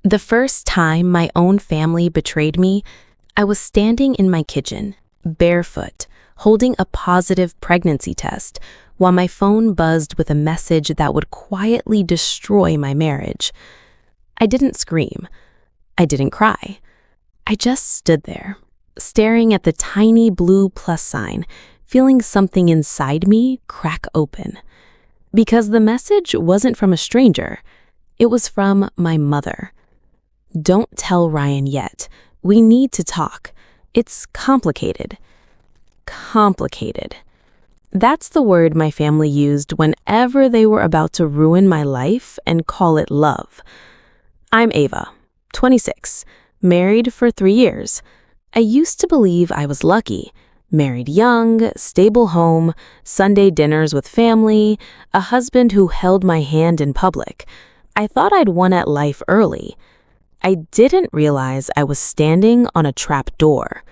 The first time my own family betrayed me, I was standing in my kitchen, barefoot, holding a positive pregnancy test, while my phone buzzed with a message that would quietly destroy my marriage. I didn't scream. I didn't cry. I just stood there, staring at the tiny blue plus sign, feeling something inside me crack open. Because the message wasn't from a stranger, it was from my mother. "Don't tell Ryan yet. We need to talk. It's complicated." Complicated. That's the word my family used whenever they were about to ruin my life and call it love. I'm Ava, 26, married for 3 years. I used to believe I was lucky. Married young, stable home, Sunday dinners with family, a husband who held my hand in public. I thought I'd won at life early. I didn't realize I was standing on a trap door.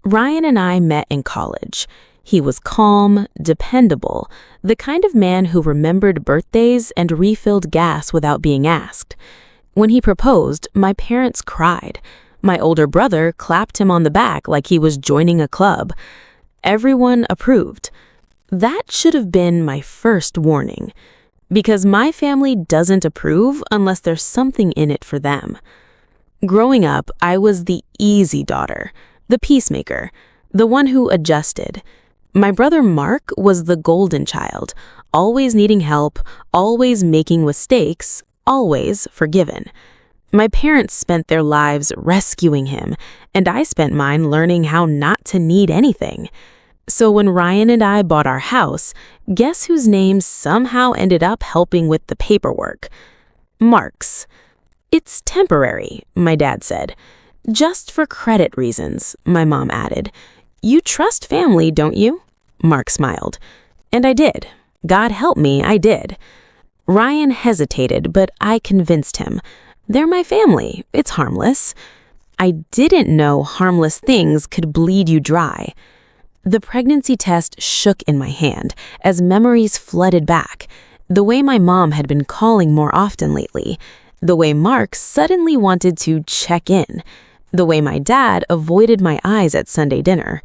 Ryan and I met in college. He was calm, dependable, the kind of man who remembered birthdays and refilled gas without being asked. When he proposed, my parents cried. My older brother clapped him on the back like he was joining a club. Everyone approved. That should have been my first warning, because my family doesn't approve unless there's something in it for them. Growing up, I was the easy daughter, the peacemaker, the one who adjusted. My brother Mark was the golden child, always needing help, always making mistakes, always forgiven. My parents spent their lives rescuing him, and I spent mine learning how not to need anything. So when Ryan and I bought our house, guess whose name somehow ended up helping with the paperwork? Mark's. "It's temporary," my dad said. "Just for credit reasons," my mom added. "You trust family, don't you?" Mark smiled. And I did. God help me, I did. Ryan hesitated, but I convinced him. They're my family. It's harmless. I didn't know harmless things could bleed you dry. The pregnancy test shook in my hand as memories flooded back. The way my mom had been calling more often lately. The way Mark suddenly wanted to check in. The way my dad avoided my eyes at Sunday dinner.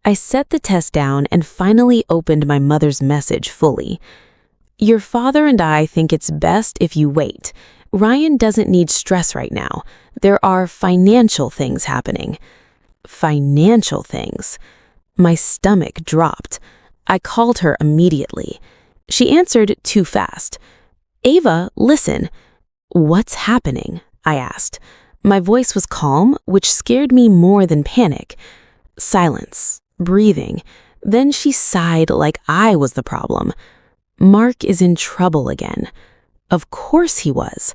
I set the test down and finally opened my mother's message fully. "Your father and I think it's best if you wait. Ryan doesn't need stress right now. There are financial things happening." Financial things. My stomach dropped. I called her immediately. She answered too fast. "Ava, listen." "What's happening?" I asked. My voice was calm, which scared me more than panic. Silence, breathing. Then she sighed like I was the problem. "Mark is in trouble again." Of course he was.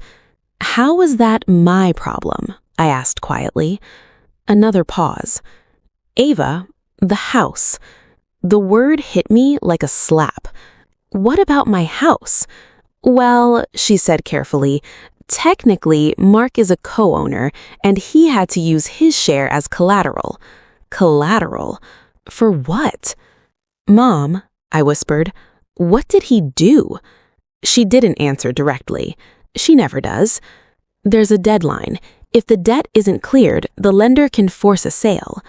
"How was that my problem?" I asked quietly. Another pause. "Ava, the house." The word hit me like a slap. "What about my house?" "Well," she said carefully, "technically, Mark is a co-owner, and he had to use his share as collateral." Collateral? For what? "Mom," I whispered, "what did he do?" She didn't answer directly. She never does. "There's a deadline. If the debt isn't cleared, the lender can force a sale."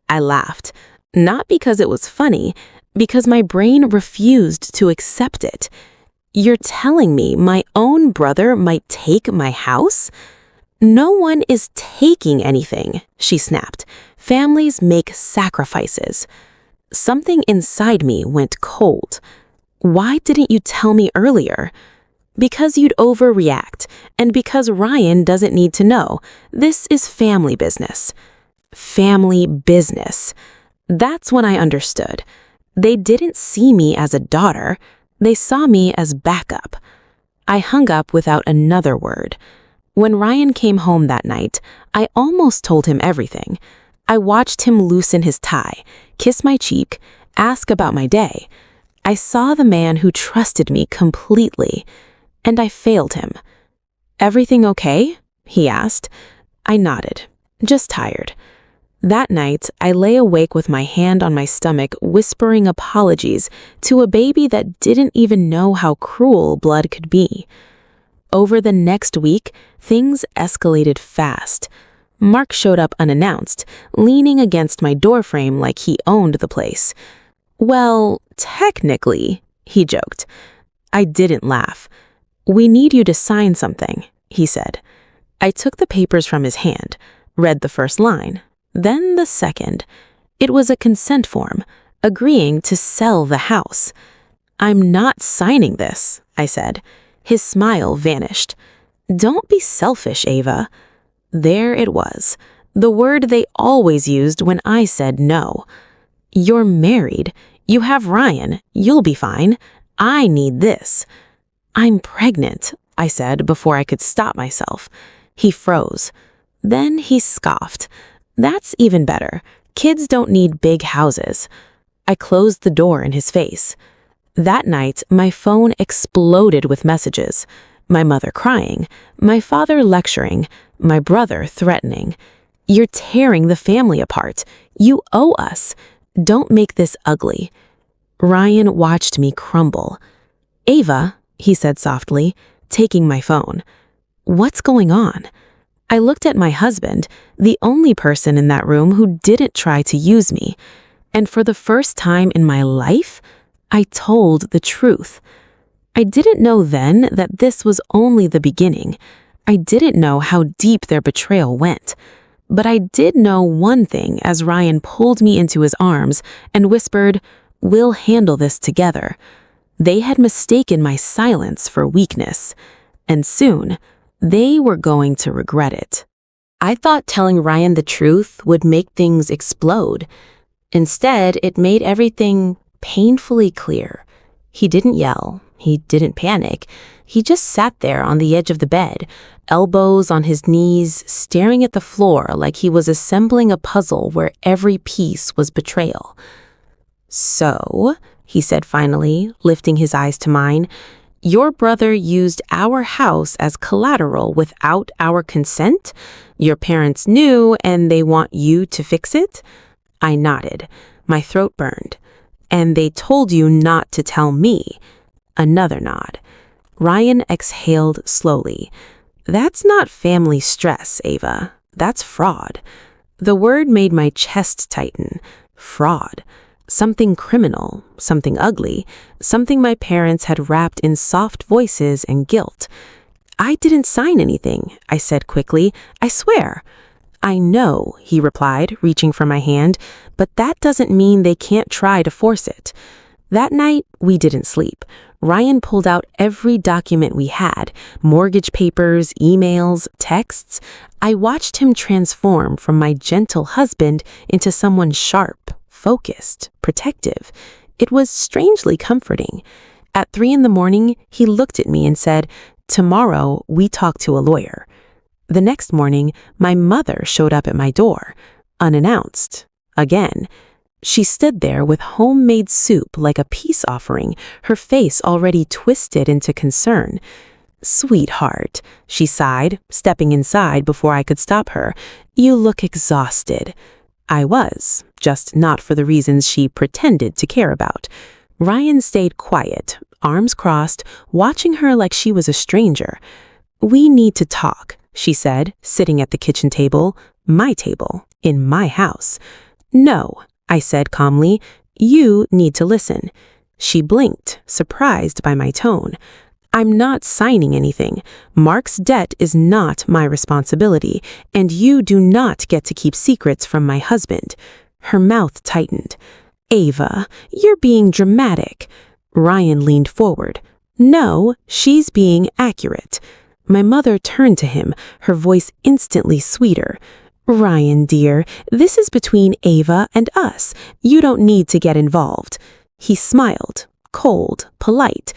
I laughed, not because it was funny, because my brain refused to accept it. "You're telling me my own brother might take my house?" "No one is taking anything," she snapped. "Families make sacrifices." Something inside me went cold. "Why didn't you tell me earlier?" "Because you'd overreact, and because Ryan doesn't need to know. This is family business." Family business. That's when I understood. They didn't see me as a daughter. They saw me as backup. I hung up without another word. When Ryan came home that night, I almost told him everything. I watched him loosen his tie, kiss my cheek, ask about my day. I saw the man who trusted me completely, and I failed him. "Everything okay?" he asked. I nodded, just tired. That night, I lay awake with my hand on my stomach, whispering apologies to a baby that didn't even know how cruel blood could be. Over the next week, things escalated fast. Mark showed up unannounced, leaning against my doorframe like he owned the place. "Well, technically," he joked. I didn't laugh. "We need you to sign something," he said. I took the papers from his hand, read the first line, then the second. It was a consent form, agreeing to sell the house. "I'm not signing this," I said. His smile vanished. "Don't be selfish, Ava." There it was, the word they always used when I said no. "You're married. You have Ryan. You'll be fine. I need this." "I'm pregnant," I said before I could stop myself. He froze. Then he scoffed. "That's even better. Kids don't need big houses." I closed the door in his face. That night, my phone exploded with messages. My mother crying, my father lecturing, my brother threatening. "You're tearing the family apart. You owe us. Don't make this ugly." Ryan watched me crumble. "Ava," he said softly, taking my phone. "What's going on?" I looked at my husband, the only person in that room who didn't try to use me. And for the first time in my life, I told the truth. I didn't know then that this was only the beginning. I didn't know how deep their betrayal went. But I did know one thing as Ryan pulled me into his arms and whispered, "We'll handle this together." They had mistaken my silence for weakness. And soon, they were going to regret it. I thought telling Ryan the truth would make things explode. Instead, it made everything painfully clear. He didn't yell. He didn't panic. He just sat there on the edge of the bed, elbows on his knees, staring at the floor like he was assembling a puzzle where every piece was betrayal. "So," he said finally, lifting his eyes to mine, "your brother used our house as collateral without our consent? Your parents knew and they want you to fix it?" I nodded. My throat burned. "And they told you not to tell me." Another nod. Ryan exhaled slowly. "That's not family stress, Ava. That's fraud." The word made my chest tighten. Fraud. Something criminal, something ugly, something my parents had wrapped in soft voices and guilt. "I didn't sign anything," I said quickly. "I swear." "I know," he replied, reaching for my hand, "but that doesn't mean they can't try to force it." That night, we didn't sleep. Ryan pulled out every document we had, mortgage papers, emails, texts. I watched him transform from my gentle husband into someone sharp, focused, protective. It was strangely comforting. At 3 a.m, he looked at me and said, "Tomorrow, we talk to a lawyer." The next morning, my mother showed up at my door, unannounced. Again. She stood there with homemade soup like a peace offering, her face already twisted into concern. "Sweetheart," she sighed, stepping inside before I could stop her, "you look exhausted." I was, just not for the reasons she pretended to care about. Ryan stayed quiet, arms crossed, watching her like she was a stranger. "We need to talk," she said, sitting at the kitchen table, my table, in my house. "No," I said calmly, "you need to listen." She blinked, surprised by my tone. "I'm not signing anything. Mark's debt is not my responsibility, and you do not get to keep secrets from my husband." Her mouth tightened. "Ava, you're being dramatic." Ryan leaned forward. "No, she's being accurate." My mother turned to him, her voice instantly sweeter. "Ryan, dear, this is between Ava and us. You don't need to get involved." He smiled, cold, polite.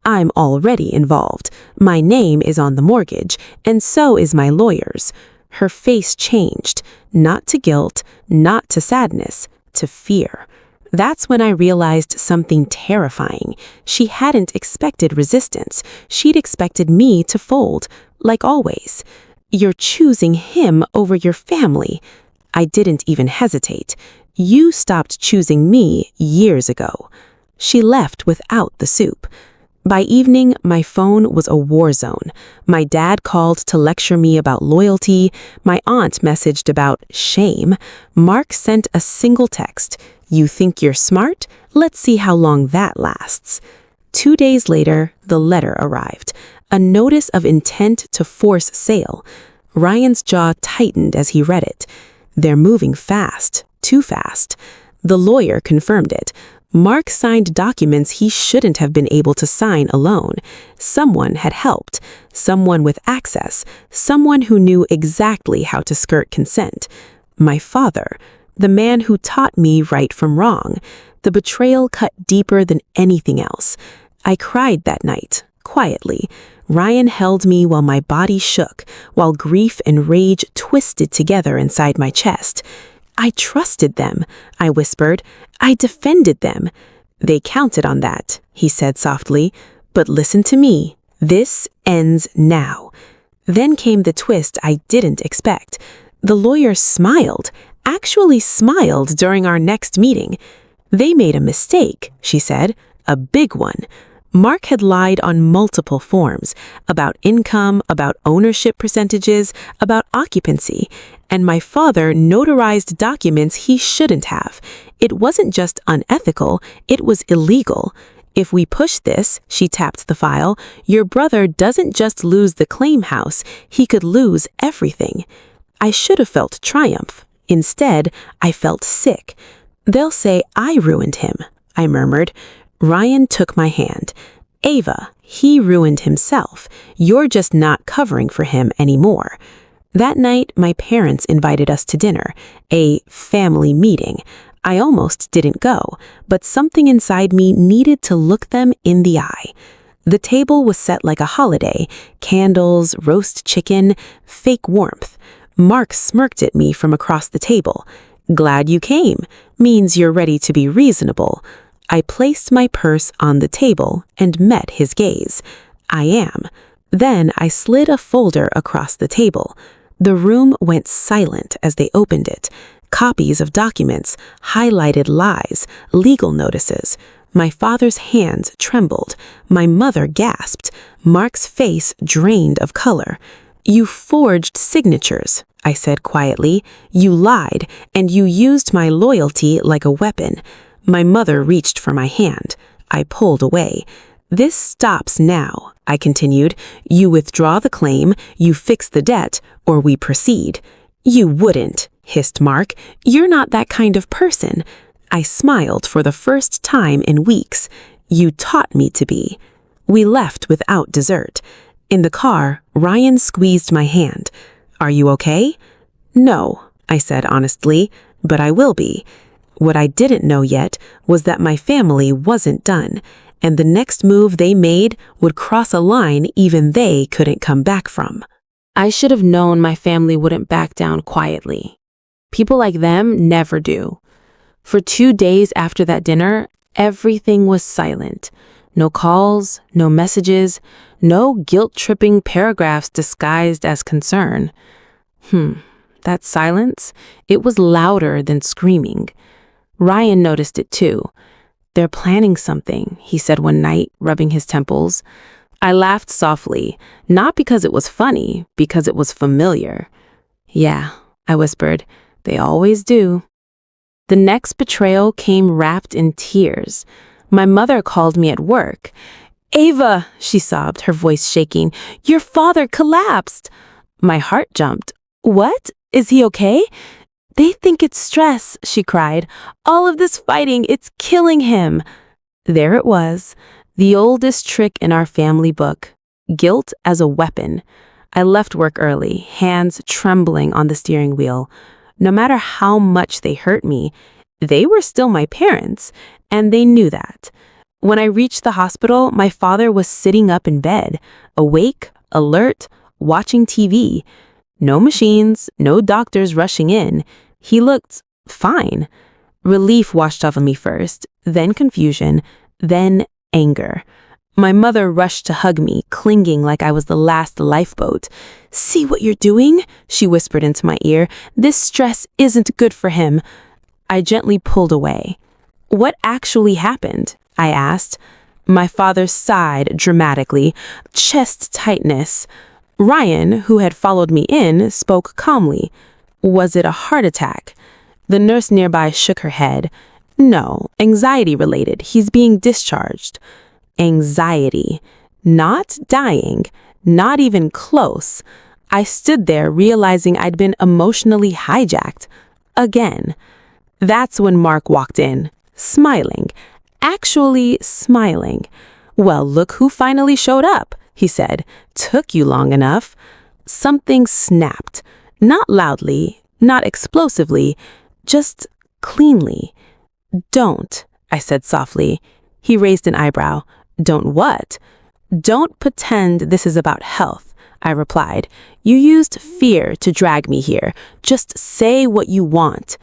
"I'm already involved. My name is on the mortgage, and so is my lawyer's." Her face changed, not to guilt, not to sadness, to fear. That's when I realized something terrifying. She hadn't expected resistance. She'd expected me to fold, like always. "You're choosing him over your family." I didn't even hesitate. "You stopped choosing me years ago." She left without the soup. By evening, my phone was a war zone. My dad called to lecture me about loyalty. My aunt messaged about shame. Mark sent a single text. "You think you're smart? Let's see how long that lasts." 2 days later, the letter arrived. A notice of intent to force sale. Ryan's jaw tightened as he read it. "They're moving fast, too fast." The lawyer confirmed it. Mark signed documents he shouldn't have been able to sign alone. Someone had helped, someone with access, someone who knew exactly how to skirt consent. My father, the man who taught me right from wrong. The betrayal cut deeper than anything else. I cried that night, quietly. Ryan held me while my body shook, while grief and rage twisted together inside my chest. "I trusted them," I whispered. "I defended them." "They counted on that," he said softly. "But listen to me. This ends now." Then came the twist I didn't expect. The lawyer smiled, actually smiled during our next meeting. "They made a mistake," she said, "a big one." Mark had lied on multiple forms, about income, about ownership percentages, about occupancy, and my father notarized documents he shouldn't have. It wasn't just unethical, it was illegal. "If we push this," she tapped the file, "your brother doesn't just lose the claim house, he could lose everything." I should have felt triumph. Instead, I felt sick. "They'll say I ruined him," I murmured. Ryan took my hand. "Ava, he ruined himself. You're just not covering for him anymore." That night, my parents invited us to dinner, a family meeting. I almost didn't go, but something inside me needed to look them in the eye. The table was set like a holiday, candles, roast chicken, fake warmth. Mark smirked at me from across the table. "Glad you came. Means you're ready to be reasonable." I placed my purse on the table and met his gaze. "I am." Then I slid a folder across the table. The room went silent as they opened it. Copies of documents, highlighted lies, legal notices. My father's hands trembled. My mother gasped. Mark's face drained of color. "You forged signatures," I said quietly. "You lied, and you used my loyalty like a weapon." My mother reached for my hand. I pulled away. "This stops now," I continued. "You withdraw the claim, you fix the debt, or we proceed." "You wouldn't," hissed Mark. "You're not that kind of person." I smiled for the first time in weeks. "You taught me to be." We left without dessert. In the car, Ryan squeezed my hand. "Are you okay?" "No," I said honestly, "but I will be." What I didn't know yet was that my family wasn't done, and the next move they made would cross a line even they couldn't come back from. I should have known my family wouldn't back down quietly. People like them never do. For 2 days after that dinner, everything was silent. No calls, no messages, no guilt-tripping paragraphs disguised as concern. That silence, it was louder than screaming. Ryan noticed it too. "They're planning something," he said one night, rubbing his temples. I laughed softly, not because it was funny, because it was familiar. "Yeah," I whispered, "they always do." The next betrayal came wrapped in tears. My mother called me at work. "Ava," she sobbed, her voice shaking, "your father collapsed." My heart jumped. "What? Is he okay?" "They think it's stress," she cried. "All of this fighting, it's killing him." There it was, the oldest trick in our family book, guilt as a weapon. I left work early, hands trembling on the steering wheel. No matter how much they hurt me, they were still my parents, and they knew that. When I reached the hospital, my father was sitting up in bed, awake, alert, watching TV. No machines, no doctors rushing in. He looked fine. Relief washed over me first, then confusion, then anger. My mother rushed to hug me, clinging like I was the last lifeboat. "See what you're doing?" she whispered into my ear. "This stress isn't good for him." I gently pulled away. "What actually happened?" I asked. My father sighed dramatically, chest tightness. Ryan, who had followed me in, spoke calmly. Was it a heart attack? The nurse nearby shook her head. No, anxiety related. He's being discharged. Anxiety. Not dying. Not even close. I stood there realizing I'd been emotionally hijacked. Again. That's when Mark walked in, smiling. Actually smiling. Well, look who finally showed up, he said. Took you long enough. Something snapped. Not loudly, not explosively, just cleanly. Don't, I said softly. He raised an eyebrow. Don't what? Don't pretend this is about health, I replied. You used fear to drag me here. Just say what you want.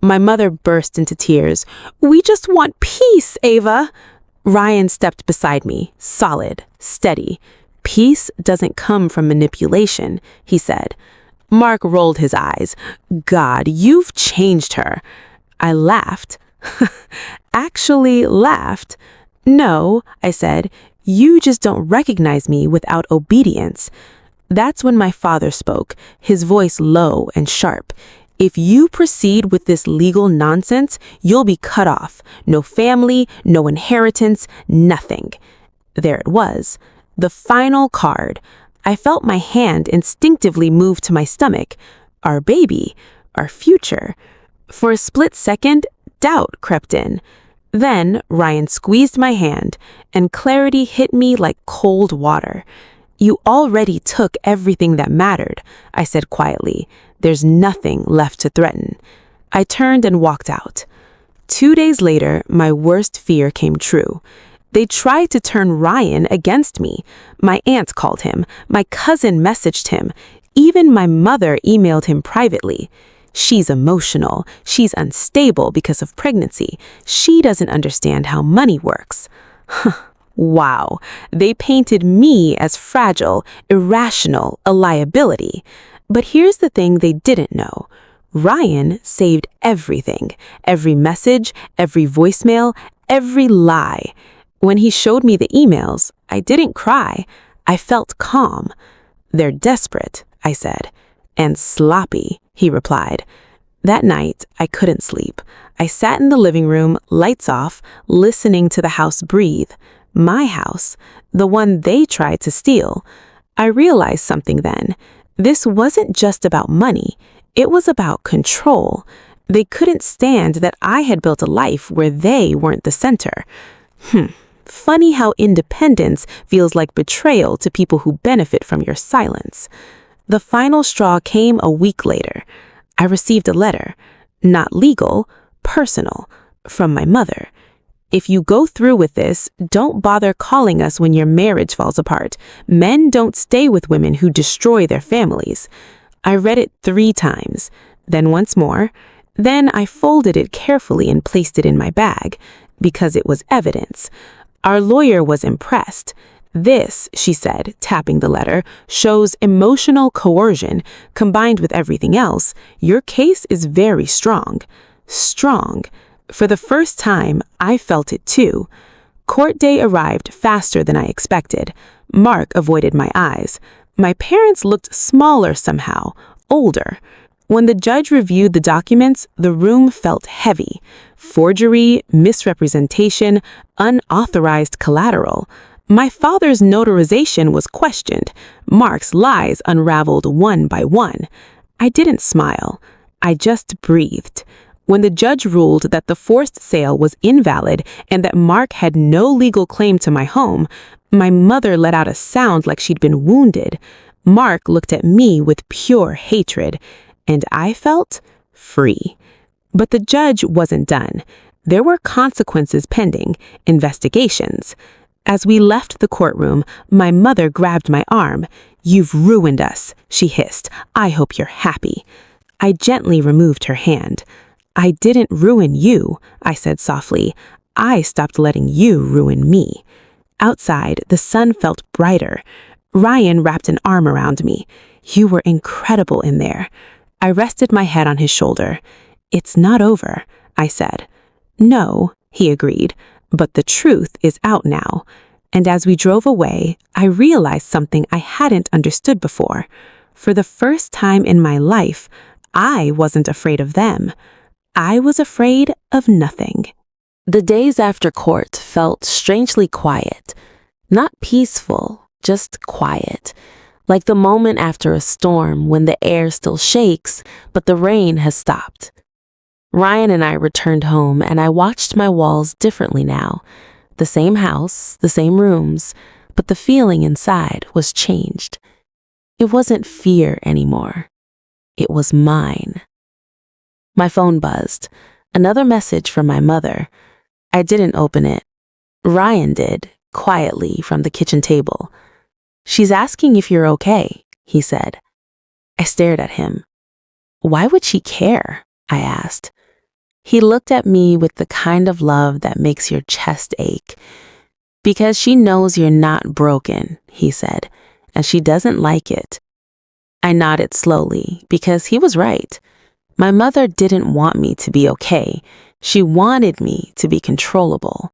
My mother burst into tears. We just want peace, Ava. Ryan stepped beside me, solid, steady. Peace doesn't come from manipulation, he said. Mark rolled his eyes. God, you've changed her. I laughed. Actually laughed. No, I said, you just don't recognize me without obedience. That's when my father spoke, his voice low and sharp. If you proceed with this legal nonsense, you'll be cut off. No family, no inheritance, nothing. There it was. The final card. I felt my hand instinctively move to my stomach. Our baby. Our future. For a split second, doubt crept in. Then Ryan squeezed my hand, and clarity hit me like cold water. You already took everything that mattered, I said quietly. There's nothing left to threaten. I turned and walked out. 2 days later, my worst fear came true. They tried to turn Ryan against me. My aunt called him. My cousin messaged him. Even my mother emailed him privately. She's emotional. She's unstable because of pregnancy. She doesn't understand how money works. Wow. They painted me as fragile, irrational, a liability. But here's the thing they didn't know. Ryan saved everything. Every message, every voicemail, every lie. When he showed me the emails, I didn't cry. I felt calm. They're desperate, I said. And sloppy, he replied. That night, I couldn't sleep. I sat in the living room, lights off, listening to the house breathe. My house, the one they tried to steal. I realized something then. This wasn't just about money. It was about control. They couldn't stand that I had built a life where they weren't the center. Funny how independence feels like betrayal to people who benefit from your silence. The final straw came a week later. I received a letter, not legal, personal, from my mother. If you go through with this, don't bother calling us when your marriage falls apart. Men don't stay with women who destroy their families. I read it 3 times, then once more. Then I folded it carefully and placed it in my bag, because it was evidence. Our lawyer was impressed. This, she said, tapping the letter, shows emotional coercion. Combined with everything else, your case is very strong. Strong. For the first time, I felt it too. Court day arrived faster than I expected. Mark avoided my eyes. My parents looked smaller somehow, older. When the judge reviewed the documents, the room felt heavy. Forgery, misrepresentation, unauthorized collateral. My father's notarization was questioned. Mark's lies unraveled one by one. I didn't smile. I just breathed. When the judge ruled that the forced sale was invalid and that Mark had no legal claim to my home, my mother let out a sound like she'd been wounded. Mark looked at me with pure hatred, and I felt free. But the judge wasn't done. There were consequences pending, investigations. As we left the courtroom, my mother grabbed my arm. "You've ruined us," she hissed. "I hope you're happy." I gently removed her hand. "I didn't ruin you," I said softly. "I stopped letting you ruin me." Outside, the sun felt brighter. Ryan wrapped an arm around me. "You were incredible in there." I rested my head on his shoulder. "It's not over," I said. "No," he agreed. But the truth is out now, and as we drove away, I realized something I hadn't understood before. For the first time in my life, I wasn't afraid of them. I was afraid of nothing. The days after court felt strangely quiet. Not peaceful, just quiet. Like the moment after a storm when the air still shakes, but the rain has stopped. Ryan and I returned home, and I watched my walls differently now. The same house, the same rooms, but the feeling inside was changed. It wasn't fear anymore. It was mine. My phone buzzed. Another message from my mother. I didn't open it. Ryan did, quietly from the kitchen table. "She's asking if you're okay," he said. I stared at him. "Why would she care?" I asked. He looked at me with the kind of love that makes your chest ache. "Because she knows you're not broken," he said, "and she doesn't like it." I nodded slowly because he was right. My mother didn't want me to be okay. She wanted me to be controllable.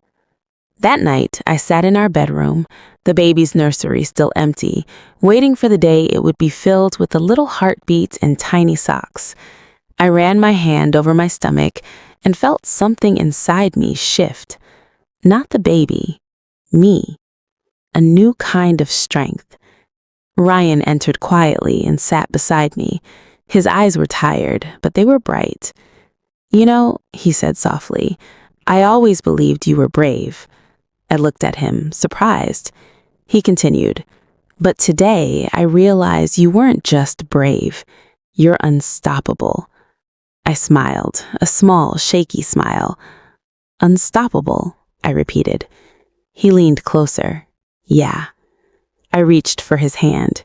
That night, I sat in our bedroom, the baby's nursery still empty, waiting for the day it would be filled with a little heartbeat and tiny socks. I ran my hand over my stomach and felt something inside me shift. Not the baby, me. A new kind of strength. Ryan entered quietly and sat beside me. His eyes were tired, but they were bright. "You know," he said softly, "I always believed you were brave." I looked at him, surprised. He continued, "But today I realized you weren't just brave. You're unstoppable." I smiled, a small, shaky smile. "Unstoppable," I repeated. He leaned closer. "Yeah." I reached for his hand.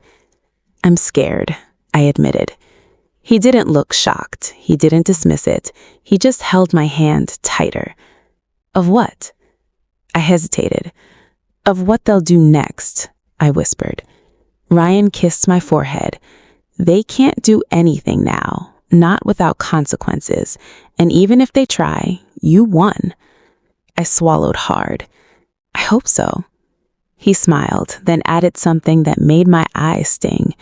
"I'm scared," I admitted. He didn't look shocked. He didn't dismiss it. He just held my hand tighter. "Of what?" I hesitated. "Of what they'll do next," I whispered. Ryan kissed my forehead. "They can't do anything now, not without consequences. And even if they try, you won." I swallowed hard. "I hope so." He smiled, then added something that made my eyes sting.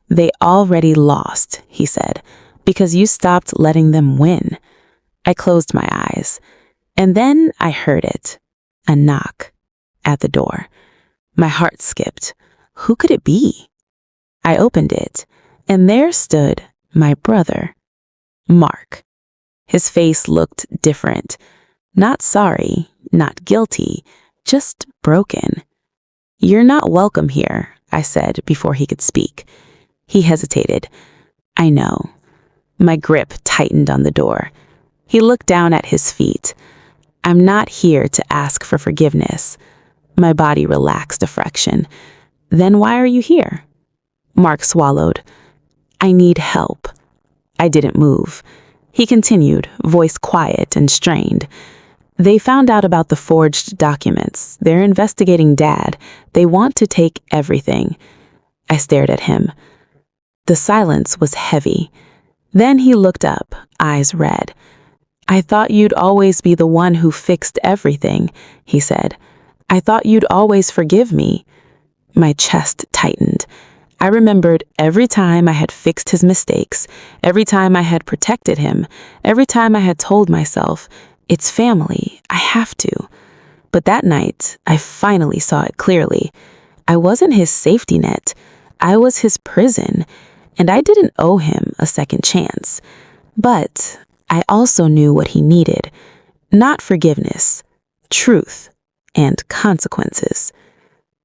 "They already lost," he said, "because you stopped letting them win." I closed my eyes. And then I heard it. A knock at the door. My heart skipped. Who could it be? I opened it, and there stood my brother, Mark. His face looked different. Not sorry, not guilty, just broken. "You're not welcome here," I said before he could speak. He hesitated. "I know." My grip tightened on the door. He looked down at his feet. "I'm not here to ask for forgiveness." My body relaxed a fraction. "Then why are you here?" Mark swallowed. "I need help." I didn't move. He continued, voice quiet and strained. "They found out about the forged documents. They're investigating Dad. They want to take everything." I stared at him. The silence was heavy. Then he looked up, eyes red. "I thought you'd always be the one who fixed everything," he said. "I thought you'd always forgive me." My chest tightened. I remembered every time I had fixed his mistakes, every time I had protected him, every time I had told myself, "It's family, I have to." But that night, I finally saw it clearly. I wasn't his safety net. I was his prison, and I didn't owe him a second chance. But I also knew what he needed. Not forgiveness, truth, and consequences.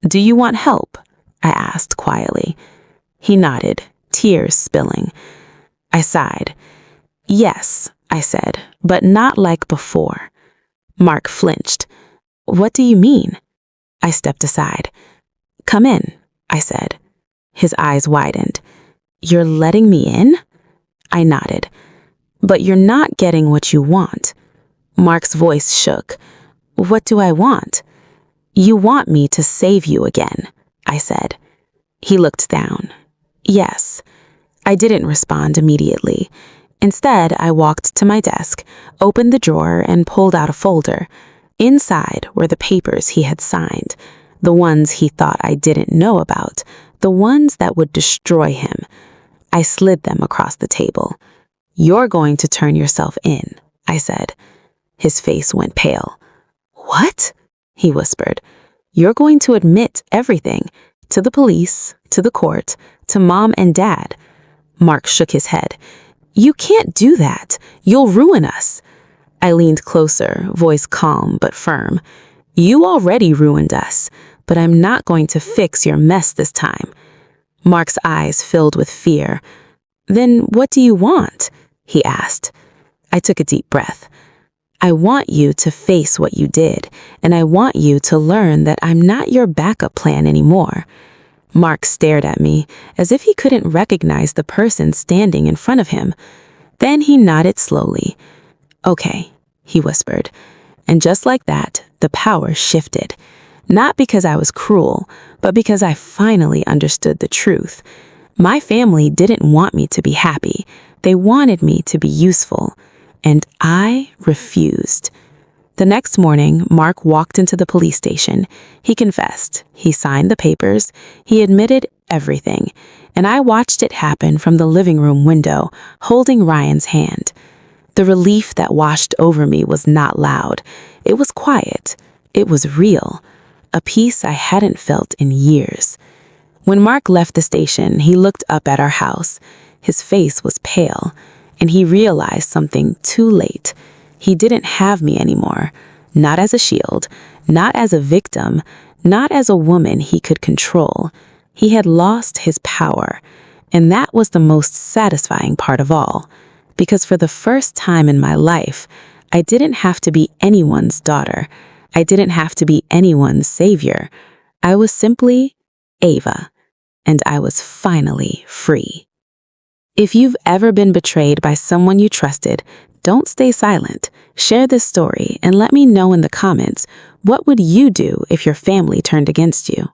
"Do you want help?" I asked quietly. He nodded, tears spilling. I sighed. "Yes," I said, "but not like before." Mark flinched. "What do you mean?" I stepped aside. "Come in," I said. His eyes widened. "You're letting me in?" I nodded. "But you're not getting what you want." Mark's voice shook. "What do I want?" "You want me to save you again," I said. He looked down. "Yes." I didn't respond immediately. Instead, I walked to my desk, opened the drawer, and pulled out a folder. Inside were the papers he had signed, the ones he thought I didn't know about, the ones that would destroy him. I slid them across the table. "You're going to turn yourself in," I said. His face went pale. "What?" he whispered. "You're going to admit everything, to the police, to the court, to Mom and Dad." Mark shook his head. "You can't do that. You'll ruin us." I leaned closer, voice calm but firm. "You already ruined us, but I'm not going to fix your mess this time." Mark's eyes filled with fear. "Then what do you want?" he asked. I took a deep breath. "I want you to face what you did, and I want you to learn that I'm not your backup plan anymore." Mark stared at me as if he couldn't recognize the person standing in front of him. Then he nodded slowly. "Okay," he whispered. And just like that, the power shifted. Not because I was cruel, but because I finally understood the truth. My family didn't want me to be happy. They wanted me to be useful. And I refused. The next morning, Mark walked into the police station. He confessed. He signed the papers. He admitted everything. And I watched it happen from the living room window, holding Ryan's hand. The relief that washed over me was not loud. It was quiet. It was real. A peace I hadn't felt in years. When Mark left the station, he looked up at our house. His face was pale, and he realized something too late. He didn't have me anymore. Not as a shield, not as a victim, not as a woman he could control. He had lost his power, and that was the most satisfying part of all. Because for the first time in my life, I didn't have to be anyone's daughter. I didn't have to be anyone's savior. I was simply Ava, and I was finally free. If you've ever been betrayed by someone you trusted, don't stay silent. Share this story and let me know in the comments, what would you do if your family turned against you?